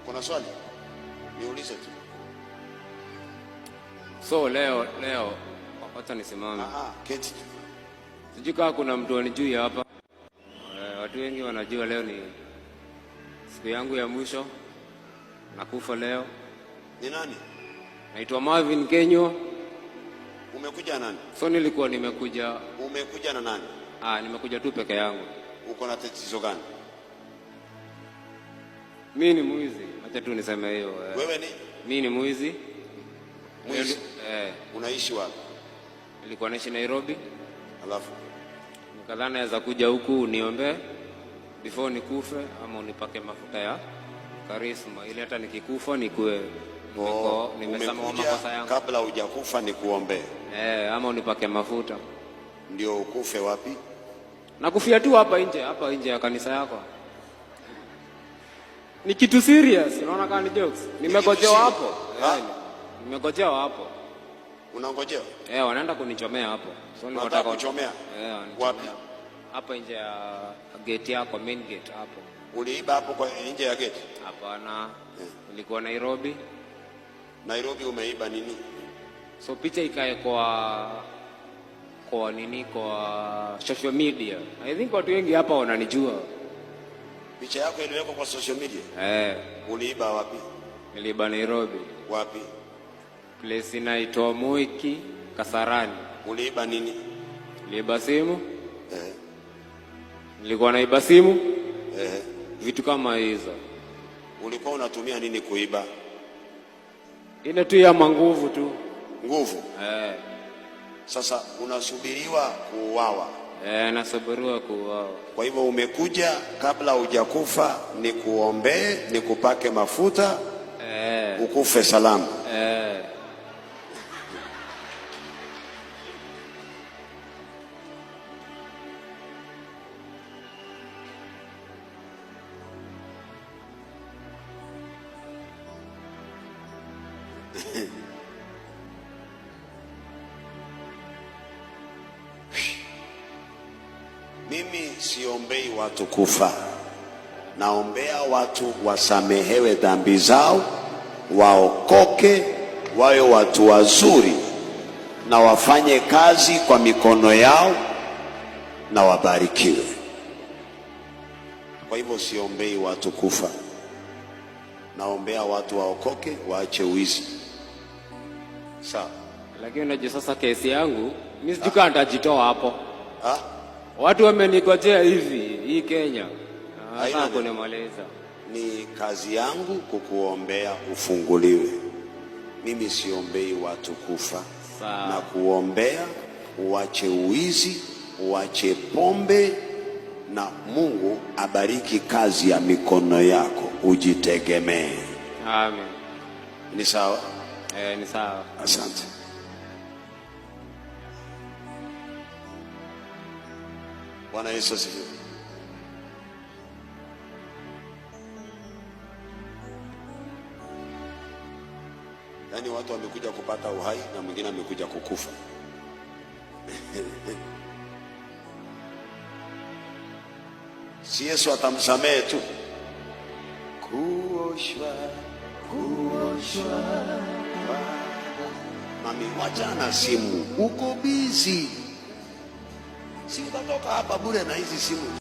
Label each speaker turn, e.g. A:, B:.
A: Kuna swali? Niulize tu.
B: So leo wacha nisimame.
A: Keti.
B: Sijui kama kuna mtu anijui hapa. Watu wengi wanajua leo ni siku yangu ya mwisho. Nakufa leo.
A: Ni nani?
B: Naitwa Marvin Kenyo.
A: Umekuja nani?
B: So nilikuwa nimekuja.
A: Umekuja na nani?
B: Nimekuja tu peke yangu.
A: Uko na tatizo gani?
B: Mimi ni mwizi. Acha tu niseme hiyo.
A: Wewe ni?
B: Mimi ni mwizi.
A: Mwizi? Unaishi wapi?
B: Nilikuwa naishi Nairobi.
A: Alafu
B: nikadhani naweza kuja huku uniombe before nikufe ama unipake mafuta ya karisma ili hata nikikufa nikue nimesema makosa yangu.
A: Kabla hujakufa nikuombe.
B: Ama unipake mafuta.
A: Ndio ukufe wapi?
B: Nakufia tu hapa nje ya kanisa yako. Ni kitu serious, unaona kama ni jokes. Nimegojewa hapo. Nimegojewa hapo.
A: Unangojewa?
B: Wanaenda kunichomea hapo.
A: So nataka kuchomea. Wapi?
B: Hapa nje ya gate yako, main gate hapo.
A: Uliiba hapo kwa nje ya gate?
B: Hapana. Nilikuwa Nairobi.
A: Nairobi umeiba nini?
B: So picha ikae kwa social media. I think watu wengi hapa wananijua.
A: Picha yako iliwekwa kwa social media? Uliiba wapi?
B: Niliiba Nairobi.
A: Wapi?
B: Place inaitwa Moiki, Kasarani.
A: Uliiba nini?
B: Niliiba simu. Nilikuwa naiba simu. Vitu kama hizo.
A: Ulikuwa unatumia nini kuiba?
B: Ile tu ya manguvu tu.
A: Nguvu? Sasa unasubiriwa kuuawa?
B: Nasubiriwa kuuawa.
A: Kwa hivyo umekuja kabla hujakufa nikuombee, nikupake mafuta, ukufe salama. Mimi siombei watu kufa. Naombea watu wasamehewe dhambi zao, waokoke, wawe watu wazuri na wafanye kazi kwa mikono yao na wabarikiwe. Kwa hivyo siombei watu kufa. Naombea watu waokoke, waache wizi. Sawa.
B: Lakini unajua sasa kesi yangu, mimi sijui kama nitajitoa hapo. Watu wamenigojea hivi, hii Kenya. Sasa kunimaliza.
A: Ni kazi yangu kukuombea ufunguliwe. Mimi siombei watu kufa. Na kuombea uache uizi, uache pombe na Mungu abariki kazi ya mikono yako, ujitegemee.
B: Amen.
A: Ni sawa?
B: Ni sawa.
A: Asante. Bwana Yesu asifiwe. Yaani watu wamekuja kupata uhai na mwingine amekuja kukufa. Si Yesu atamsamehe tu. Kuoshwa. Mami, wachana simu. Uko busy. Si utatoka hapa bure na hizi simu.